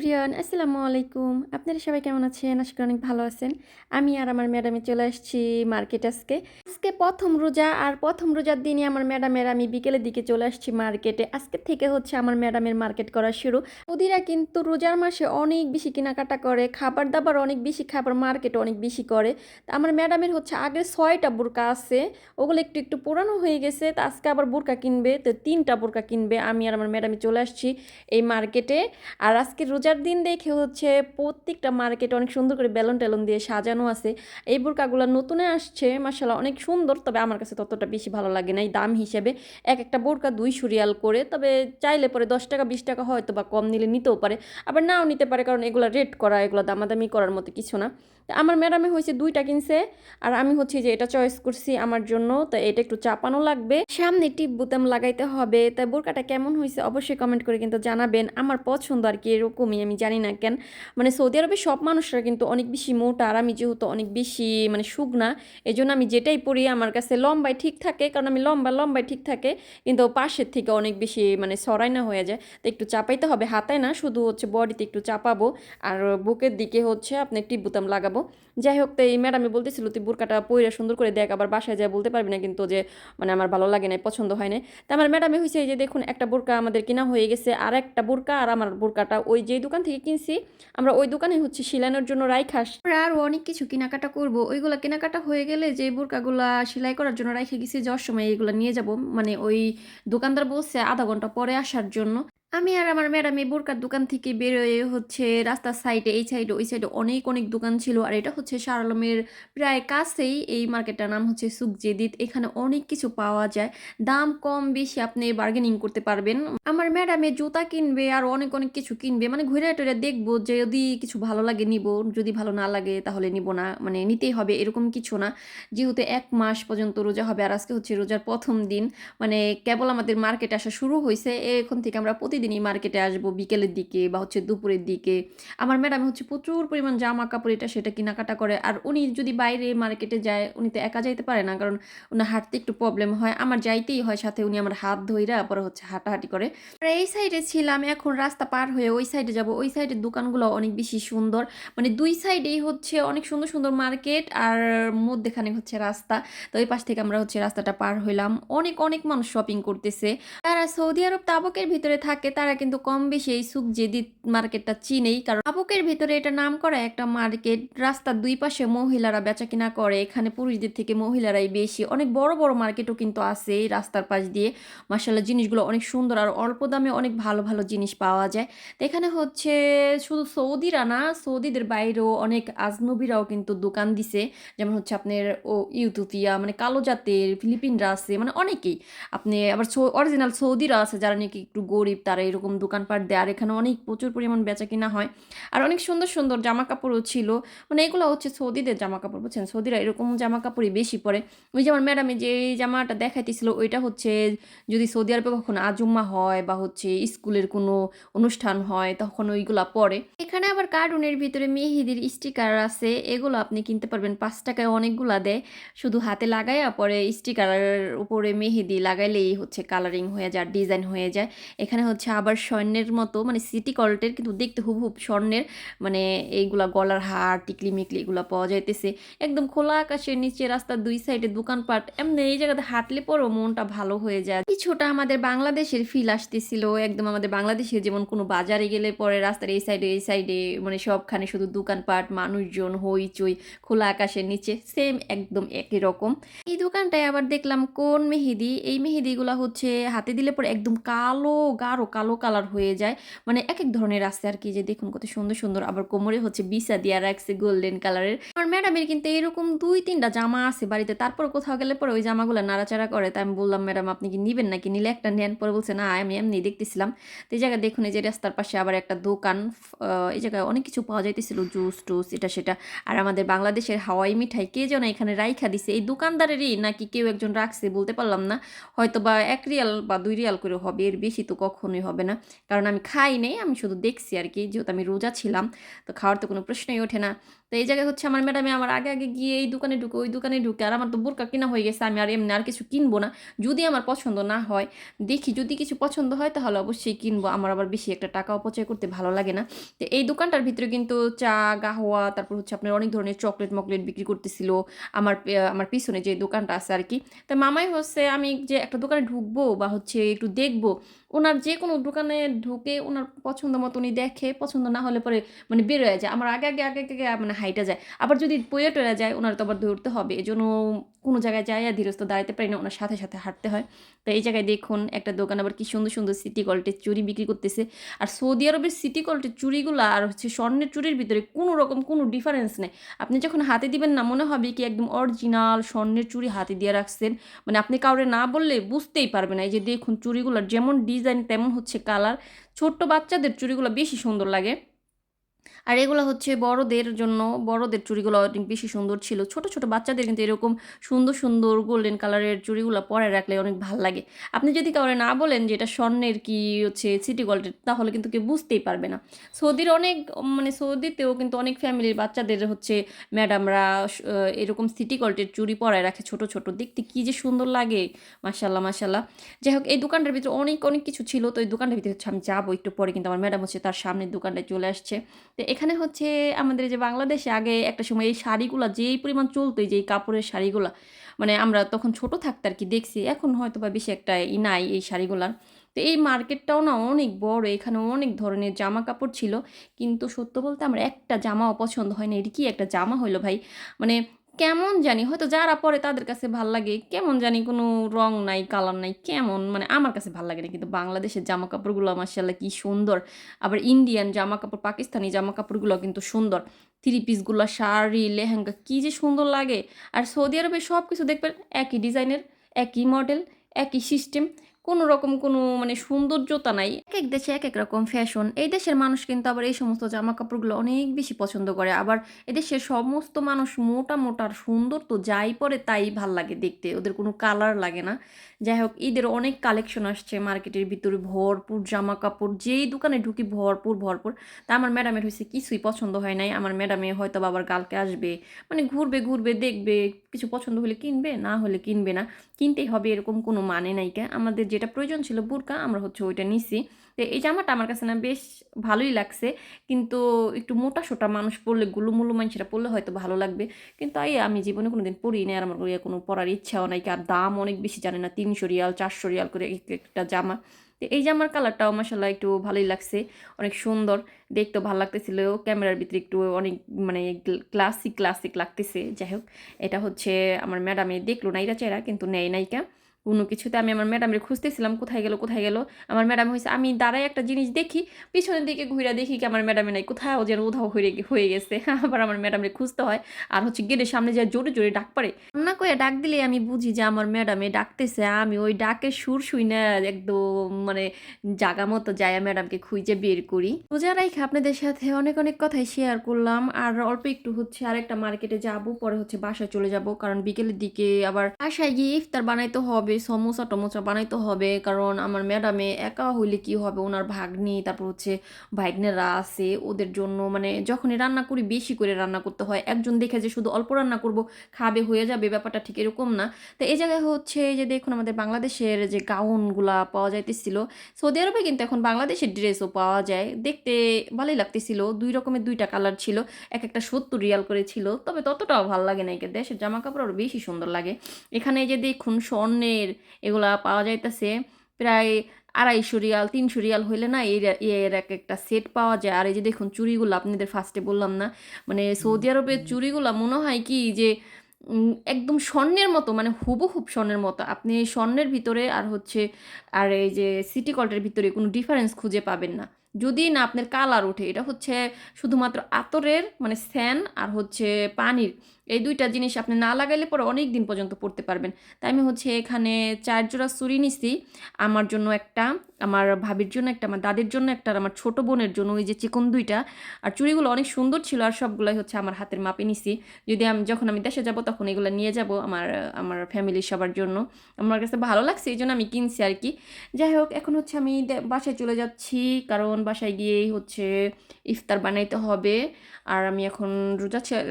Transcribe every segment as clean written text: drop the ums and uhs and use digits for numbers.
Everyone আসসালামু আলাইকুম। আপনারা সবাই কেমন আছেন? আশা করি অনেক ভালো আছেন। আমি আর আমার ম্যাডামে চলে আসছি মার্কেট আজকে। আজকে ১ম রোজা আর ১ম রোজার দিনই আমার ম্যাডামের আমি বিকেলের দিকে চলে আসছি মার্কেটে। আজকে থেকে হচ্ছে আমার ম্যাডামের মার্কেট করা শুরু। ওদিরা কিন্তু রোজার মাসে অনেক বেশি কেনাকাটা করে, খাবার-দাবার অনেক বেশি খায়, আবার মার্কেট অনেক বেশি করে। তো আমার ম্যাডামের হচ্ছে আগের ৬ টা বোরকা আছে। ওগুলো একটু পুরানো হয়ে গেছে। তো আজকে আবার বোরকা কিনবে। তো ৩ টা বোরকা কিনবে। আমি আর আমার ম্যাডামে চলে আসছি এই মার্কেটে। আর আজকে রোজার দিন দেখে হচ্ছে প্রত্যেকটা মার্কেটে অনেক সুন্দর করে বেলুন-টেলুন দিয়ে সাজানো আছে। এই বোরকাগুলো নতুনে আসছে, মাশাআল্লাহ অনেক সুন্দর। তবে আমার কাছে ততটা বেশি ভালো লাগে নাই দাম হিসেবে। একেকটা বোরকা ২০০ রিয়াল করে। তবে চাইলে পরে ৳১০ ৳২০ হয়তোবা কম নিলে নিতেও পারে। আবার নাও নিতে পারে, কারণ এগুলা রেট করা, এগুলা দামাদামি করার মতো কিছু না। তো আমার ম্যাডামে হয়েছে ২ টা কিনছে, আর আমি হচ্ছে যে এটা চয়েস করছি আমার জন্য। তো এটা একটু চাপানো লাগবে, সামনে টিপ বুতাম লাগাইতে হবে। তাই বোরকাটা কেমন হয়েছে অবশ্যই কমেন্ট করে কিন্তু জানাবেন। আমার পছন্দ আর কি এরকমই, আমি জানি না কেন। মানে সৌদি আরবে সব মানুষরা কিন্তু অনেক বেশি মোটা, আর আমি যেহেতু অনেক বেশি মানে শুকনা, এই জন্য আমি যেটাই পরি আমার কাছে লম্বায় ঠিক থাকে, কারণ আমি লম্বায় ঠিক থাকে, কিন্তু পাশের থেকে অনেক বেশি মানে সরাই না হয়ে যায়। তো একটু চাপাইতে হবে, হাতায় না, শুধু হচ্ছে বডিতে একটু চাপাবো, আর বুকের দিকে হচ্ছে আপনি টিপ বুতাম লাগাবো। যাই হোক, তো এই ম্যাডামে বলতেছিল তুই বোরকাটা পইরা সুন্দর করে দেখ, আবার বাসায় যায় বলতে পারবি না কিন্তু যে মানে আমার ভালো লাগে নাই, পছন্দ হয় নাই। তো আমার ম্যাডামে হয়েছে এই যে দেখুন, একটা বোরকা আমাদের কেনা হয়ে গেছে, আর একটা বোরকা আর আমার বোরকাটা ওই যেই দোকান থেকে কিনছি আমরা ওই দোকানে হচ্ছে সিলানোর জন্য রাইখা আসছি। আমরা আরও অনেক কিছু কেনাকাটা করব, ওইগুলা কেনাকাটা হয়ে গেলে যে বোরকাগুলা সেলাই করার জন্য রাইখে গেছি, যাওয়ার সময় এইগুলা নিয়ে যাব। মানে ওই দোকানদার বলছে আধা ঘন্টা পরে আসার জন্য। আমি আর আমার ম্যাডাম এই বোরকার দোকান থেকে বেরোয় হচ্ছে রাস্তার সাইডে, এই সাইডে ওই সাইডে অনেক দোকান ছিল। আর এটা হচ্ছে শাহ আলমের প্রায় কাছেই এই মার্কেটটার নাম হচ্ছে সুক জেদিদ। এখানে অনেক কিছু পাওয়া যায়, দাম কম বেশি আপনি বার্গেনিং করতে পারবেন। আমার ম্যাডামে জুতা কিনবে আর অনেক কিছু কিনবে, মানে ঘুরে টুরে দেখবো, যে যদি কিছু ভালো লাগে নিব, যদি ভালো না লাগে তাহলে নিব না, মানে নিতেই হবে এরকম কিছু না। যেহেতু ১ মাস পর্যন্ত রোজা হবে, আর আজকে হচ্ছে রোজার ১ম দিন, মানে কেবল আমাদের মার্কেটে আসা শুরু হয়েছে। এখন থেকে আমরা প্রতিদিনই মার্কেটে আসবো বিকেলের দিকে বা হচ্ছে দুপুরের দিকে। আমার ম্যাডাম হচ্ছে প্রচুর পরিমাণ জামা কাপড় এটা সেটা কেনাকাটা করে। আর উনি যদি বাইরে মার্কেটে যায়, উনি তো একা যাইতে পারে না, কারণ উনার হাঁটতে একটু প্রবলেম হয়, আমার যাইতেই হয় সাথে। উনি আমার হাত ধইরা পরে হচ্ছে হাঁটাহাঁটি করে। আর এই সাইডে ছিলাম, এখন রাস্তা পার হয়ে ওই সাইডে যাব। ওই সাইডের দোকানগুলো অনেক বেশি সুন্দর, মানে ২ সাইডেই হচ্ছে অনেক সুন্দর মার্কেট, আর মধ্যেখানে হচ্ছে রাস্তা। তো ওই পাশ থেকে আমরা হচ্ছে রাস্তাটা পার হইলাম। অনেক মানুষ শপিং করতেছে। যারা সৌদি আরব তাবুকের ভিতরে থাকে তারা কিন্তু কম বেশি এই সুক জেদিদ মার্কেটটা চিনেই, কারণ তাবুকের ভিতরে এটা নামকরা একটা মার্কেট। রাস্তার ২ পাশে মহিলারা বেচাকেনা করে, এখানে পুরুষদের থেকে মহিলারাই বেশি। অনেক বড় মার্কেটও কিন্তু আছে এই রাস্তার পাশ দিয়ে। মাশাআল্লাহ জিনিসগুলো অনেক সুন্দর, আর অল্প দামে অনেক ভালো জিনিস পাওয়া যায়। তো এখানে হচ্ছে শুধু সৌদিরা না, সৌদিদের বাইরেও অনেক আজনবীরাও কিন্তু দোকান দিছে। যেমন হচ্ছে আপনার ইউথোপিয়া, মানে কালো জাতের ফিলিপিনরা আছে, মানে অনেকেই। আপনি আবার অরিজিনাল সৌদিরা আছে যারা নাকি একটু গরিব, তারা এরকম দোকানপাট দেয়। আর এখানে অনেক প্রচুর পরিমাণ বেচাকেনা হয়। আর অনেক সুন্দর জামা কাপড়ও ছিল। মানে এগুলো হচ্ছে সৌদিদের জামা কাপড়, বুঝছেন? সৌদিরা এরকম জামা কাপড়ই বেশি পরে। ওই যে আমার ম্যাডামে যে জামাটা দেখাইতেছিল, ওইটা হচ্ছে যদি সৌদি আরবে কখনো আজুম্মা হয় বা হচ্ছে স্কুলের কোনো অনুষ্ঠান হয় তখন ওইগুলা পরে। এখানে আবার কার্টুনের ভিতরে মেহেদির স্টিকার আছে, এগুলো আপনি কিনতে পারবেন। ৳৫ অনেকগুলা দেয়। শুধু হাতে লাগাইয়া পরে স্টিকারের উপরে মেহেদি লাগাইলেই হচ্ছে কালারিং হয়ে যায়, ডিজাইন হয়ে যায়। এখানে হচ্ছে আবার স্বর্ণের মতো, মানে সিটি গোল্ডের কিন্তু দেখতে হুবহুব স্বর্ণের, মানে এইগুলা গলার হার, টিকলি-মিকলি এগুলা পাওয়া যাইতেছে। একদম খোলা আকাশের নিচে রাস্তার ২ সাইডে দোকানপাট। এমনি এই জায়গাতে হাঁটলে পরেও মনটা ভালো হয়ে যায়। কিছুটা আমাদের বাংলাদেশের ফিল আসতেছিল। একদম আমাদের বাংলাদেশে যেমন কোনো বাজারে গেলে পরে রাস্তার এই সাইডে মানে সবখানে শুধু দোকানপাট, মানুষজন, হইচই, খোলা আকাশের নিচে সেম একদম একই রকম। এই দোকানটায় আবার দেখলাম কোন মেহেদি, এই মেহেদিগুলা হচ্ছে হাতে দিলে পরে একদম কালো, গাঢ় কালো কালার হয়ে যায়। মানে একেক ধরনের আছে আরকি, যে দেখুন কত সুন্দর। আবার কোমরে হচ্ছে বিছা দিয়া রাখছে গোল্ডেন কালারের। আমার ম্যাডামের কিন্তু এরকম ২-৩ টা জামা আছে বাড়িতে। তারপর কোথাও গেলে পরে ওই জামাগুলা নাড়াচাড়া করে। তাই আমি বললাম, "ম্যাডাম আপনি কি নিবেন নাকি? নিলে একটা নেন।" পরে বলছে, "না, আমি এমনি দেখতেছিলাম।" তো এই জায়গায় দেখুন, এই যে রাস্তার পাশে আবার একটা দোকান। এই জায়গায় অনেক কিছু পাওয়া যাইতেছিল, জুস টুস এটা সেটা। আর আমাদের বাংলাদেশের হাওয়াই মিঠাই কে যেন এখানে রাইখা দিছে, এই দোকানদারেরই নাকি কেউ একজন রাখছে বলতে পারলাম না। হয়তো বা 1 রিয়াল বা 2 রিয়াল করে হবে, এর বেশি তো কখনোই হবে না। কারণ আমি খাই নাই, আমি শুধু দেখছি আর কি, যেহেতু আমি রোজা ছিলাম, তো খাওয়ার তো কোনো প্রশ্নই ওঠে না। তো এই জায়গায় হচ্ছে আমার ম্যাডামে আমার আগে আগে গিয়ে এই দোকানে ঢুকে ওই দোকানে ঢুকে, আর আমার তো বোরকা কেনা হয়ে গেছে, আমি আর এমনি আর কিছু কিনবো না। যদি আমার পছন্দ না হয়, দেখি যদি কিছু পছন্দ হয় তাহলে অবশ্যই কিনবো, আমার আবার বেশি একটা টাকা অপচয় করতে ভালো লাগে না। তো এই দোকানটার ভিতরে কিন্তু চা, গাহওয়া, তারপর হচ্ছে আপনার অনেক ধরনের চকলেট মকলেট বিক্রি করতেছিল। আমার পিছনে যে দোকানটা আছে আর কি। তা মামাই হচ্ছে আমি যে একটা দোকানে ঢুকবো বা হচ্ছে একটু দেখবো, ওনার যে কোনো দোকানে ঢুকে ওনার পছন্দ মতো উনি দেখে, পছন্দ না হলে পরে মানে বের হয়ে যায়, আমার আগে আগে আগে আগে মানে হাইটা যায়। আবার যদি পইয়া টইয়া যায় ওনার তো আবার ধরতে হবে, এজন্য কোনো জায়গায় যায় আর ধীরস্থ দাঁড়াতে পারি না, ওনার সাথে সাথে হাঁটতে হয়। তো এই জায়গায় দেখুন একটা দোকান আবার কি সুন্দর সুন্দর সিটি গোল্ডের চুড়ি বিক্রি করতেছে। আর সৌদি আরবের সিটি গোল্ডের চুড়িগুলো আর হচ্ছে স্বর্ণের চুড়ির ভিতরে কোনো রকম কোনো ডিফারেন্স নেই। আপনি যখন হাতে দিবেন না, মনে হবে কি একদম অরিজিনাল স্বর্ণের চুড়ি হাতে দিয়ে রাখছেন, মানে আপনি কাউরে না বললে বুঝতেই পারবে না। এই যে দেখুন চুড়িগুলোর যেমন ডিজাইন তেমন হচ্ছে কালার, ছোট্ট বাচ্চাদের চুড়িগুলো বেশি সুন্দর লাগে। আর এগুলো হচ্ছে বড়দের জন্য, বড়দের চুড়িগুলো অনেক বেশি সুন্দর ছিল। ছোট ছোট বাচ্চাদের কিন্তু এরকম সুন্দর সুন্দর গোল্ডেন কালারের চুড়িগুলো পরে রাখলে অনেক ভাল লাগে। আপনি যদি কাউরে না বলেন যে এটা স্বর্ণের কি হচ্ছে সিটি গোল্ডের, তাহলে কিন্তু কেউ বুঝতেই পারবে না। সৌদির অনেক মানে সৌদিতেও কিন্তু অনেক ফ্যামিলির বাচ্চাদের হচ্ছে ম্যাডামরা এরকম সিটি গোল্ডের চুড়ি পরায় রাখে, ছোট ছোট, দেখতে কি যে সুন্দর লাগে, মাশাল্লাহ মাশাল্লাহ। যাই হোক এই দোকানটার ভিতরে অনেক অনেক কিছু ছিল, তো এই দোকানটার ভিতরে হচ্ছে আমি যাবো একটু পরে, কিন্তু আমার ম্যাডাম হচ্ছে তার সামনের দোকানটায় চলে আসছে। তো এখানে হচ্ছে আমাদের যে বাংলাদেশে আগে একটা সময় এই শাড়িগুলা যেই পরিমাণ চলতো, এই যে এই কাপড়ের শাড়িগুলা, মানে আমরা তখন ছোট থাকতে আর কি দেখছি, এখন হয়তো বা বেশি একটা নাই এই শাড়িগুলার। তো এই মার্কেটটাও না অনেক বড়, এখানে অনেক ধরনের জামা কাপড় ছিল, কিন্তু সত্য বলতে আমার একটা জামাও পছন্দ হয় না। এটা কি একটা জামা হইলো ভাই, মানে কেমন জানি, হয়তো যারা পরে তাদের কাছে ভাল লাগে, কেমন জানি কোনো রং নাই, কালার নাই, কেমন মানে আমার কাছে ভাল লাগে না। কিন্তু বাংলাদেশের জামা কাপড়গুলো মাশাআল্লাহ কি সুন্দর। আবার ইন্ডিয়ান জামা কাপড়, পাকিস্তানি জামা কাপড়গুলো কিন্তু সুন্দর। থ্রি পিসগুলো, শাড়ি, লেহেঙ্গা কি যে সুন্দর লাগে। আর সৌদি আরবে সব কিছু দেখবেন একই ডিজাইনের, একই মডেল, একই সিস্টেম, কোনো রকম কোনো মানে সৌন্দর্যতা নাই। এক এক দেশে এক এক রকম ফ্যাশন। এই দেশের মানুষ কিন্তু আবার এই সমস্ত জামা কাপড়গুলো অনেক বেশি পছন্দ করে। আবার এদেশের সমস্ত মানুষ মোটা মোটা আর সুন্দর, তো যাই পরে তাই ভাল লাগে দেখতে, ওদের কোনো কালার লাগে না। যাই হোক ঈদের অনেক কালেকশন আসছে মার্কেটের ভিতরে, ভরপুর জামা কাপড়, যেই দোকানে ঢুকি ভরপুর ভরপুর। তা আমার ম্যাডামের হয়েছে কিছুই পছন্দ হয় নাই। আমার ম্যাডামে হয়তো বা আবার কালকে আসবে, মানে ঘুরবে ঘুরবে দেখবে, কিছু পছন্দ হলে কিনবে, না হলে কিনবে না। কিনতেই হবে এরকম কোনো মানে নাই কে। আমাদের যেটা প্রয়োজন ছিল বোরকা, আমরা হচ্ছে ওইটা নিছি। তো এই জামাটা আমার কাছে না বেশ ভালোই লাগছে, কিন্তু একটু মোটা সোটা মানুষ পরলে, গুলুমুলু মানুষেরা পরলে হয়তো ভালো লাগবে। কিন্তু আমি জীবনে কোনোদিন পরি নাই, আর আমার কোনো পরার ইচ্ছাও নাই, আর দাম অনেক বেশি, জানে না 300 রিয়াল 400 রিয়াল করে একটা জামা। তো এই জামার কালারটাও মাসাল্লাহ একটু ভালোই লাগছে, অনেক সুন্দর, দেখতেও ভালো লাগতেছিল, ক্যামেরার ভিতরে একটু অনেক মানে ক্লাসিক ক্লাসিক লাগতেছে। যাই হোক এটা হচ্ছে আমার ম্যাডামে দেখলো নাইরা চেরা, কিন্তু নেয় নাইকা কোনো কিছুতে। আমি আমার ম্যাডামের খুঁজতেছিলাম কোথায় গেল কোথায় গেল। আমার ম্যাডাম হয়েছে আমি দাঁড়ায় একটা জিনিস দেখি, পিছনের দিকে ঘুরে দেখি কি আমার ম্যাডামে নাই, কোথাও যেন উধাও হয়ে গেছে। আবার আমার ম্যাডামে খুঁজতে হয়, আর হচ্ছে গেটের সামনে যায় জোরে জোরে ডাক পারে, না করে ডাক দিলে আমি বুঝি যে আমার ম্যাডামে ডাকতেছে। আমি ওই ডাকের সুর শুই না একদম মানে জাগা মতো যায় ম্যাডামকে খুঁজে বের করি। রোজা রাইখা আপনাদের সাথে অনেক অনেক কথাই শেয়ার করলাম, আর অল্প একটু হচ্ছে আরেকটা মার্কেটে যাব, পরে হচ্ছে বাসায় চলে যাব, কারণ বিকেলের দিকে আবার বাসায় গিয়ে ইফতার বানাইতে হবে, সমোসা টমোসা বানাইতে হবে। কারণ আমার ম্যাডামে একা হইলে কি হবে, ওনার ভাগ্নি তারপর হচ্ছে ভাগ্নেরা আছে, ওদের জন্য মানে যখনই রান্না করি বেশি করে রান্না করতে হয়। একজন দেখে যে শুধু অল্প রান্না করব খাবে হয়ে যাবে, ব্যাপারটা ঠিক এরকম না। তো এই জায়গায় হচ্ছে যে দেখুন আমাদের বাংলাদেশের যে গাউনগুলা পাওয়া যাইতেছিল, সৌদি আরবে কিন্তু এখন বাংলাদেশের ড্রেসও পাওয়া যায়, দেখতে ভালোই লাগতেছিল। দুই রকমের দুইটা কালার ছিল, এক একটা 70 রিয়াল করে ছিল, তবে ততটাও ভালো লাগে না। দেশের জামা কাপড় আরও বেশি সুন্দর লাগে। এখানে যে দেখুন স্বর্ণের এগুলা পাওয়া যাইতেছে প্রায় 250 রিয়াল 300 রিয়াল হইলে না এর এক একটা সেট পাওয়া যায়। আর এই যে দেখুন চুড়িগুলো, আপনাদের ফার্স্টে বললাম না, মানে সৌদি আরবের চুড়িগুলো মনে হয় কি যে একদম স্বর্ণের মতো, মানে হুবহুব স্বর্ণের মতো। আপনি এই স্বর্ণের ভিতরে আর হচ্ছে আর এই যে সিটি গোল্ডের ভিতরে কোনো ডিফারেন্স খুঁজে পাবেন না, যদি না আপনার কালার ওঠে। এটা হচ্ছে শুধুমাত্র আতরের মানে স্যান আর হচ্ছে পানির এই ২টা জিনিস আপনি না লাগাইলে পরে অনেক দিন পর্যন্ত পরতে পারবেন। তাই আমি হচ্ছে এখানে ৪ জোড়া চুড়ি নিছি। আমার জন্য একটা, আমার ভাবির জন্য একটা, আমার দাদির জন্য একটা, আর আমার ছোট বোনের জন্য ওই যে চিকন ২ টা। আর চুড়িগুলো অনেক সুন্দর ছিল আর সবগুলাই হচ্ছে আমার হাতের মাপে নিছি। যদি যখন আমি দেশে যাব তখন এগুলো নিয়ে যাব আমার ফ্যামিলির সবার জন্য। আমার কাছে ভালো লাগছে এইজন্য আমি কিনছি আরকি। যাই হোক এখন হচ্ছে আমি বাসায় চলে যাচ্ছি। কারণ বাসায় গিয়েই হচ্ছে ইফতার বানাইতে হবে। আর আমি এখন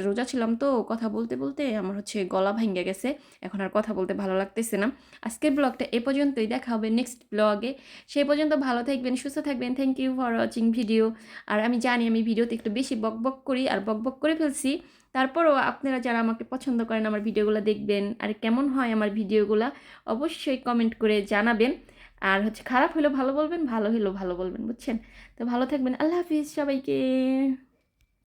রোজা ছিলাম তো কথা বলতে, বলতে আমার হচ্ছে গলা ভাইঙ্গা গেছে। এখন আর কথা বলতে ভালো লাগতেছে না। আজকের ব্লগটা এ পর্যন্তই। দেখা হবে নেক্সট ব্লগে। সেই পর্যন্ত ভালো থাকবেন, সুস্থ থাকবেন। Thank you for watching video. আর আমি জানি আমি ভিডিওতে একটু বেশি বকবক করি আর বকবক করে ফেলছি। তারপরও আপনারা যারা আমাকে পছন্দ করেন আমার ভিডিওগুলো দেখবেন। আর কেমন হয় আমার ভিডিওগুলা অবশ্যই কমেন্ট করে জানাবেন। আর হচ্ছে খারাপ হলেও ভালো বলবেন, ভালো হলেও ভালো বলবেন, বুঝছেন? তো ভালো থাকবেন। আল্লাহ হাফিজ সবাইকে।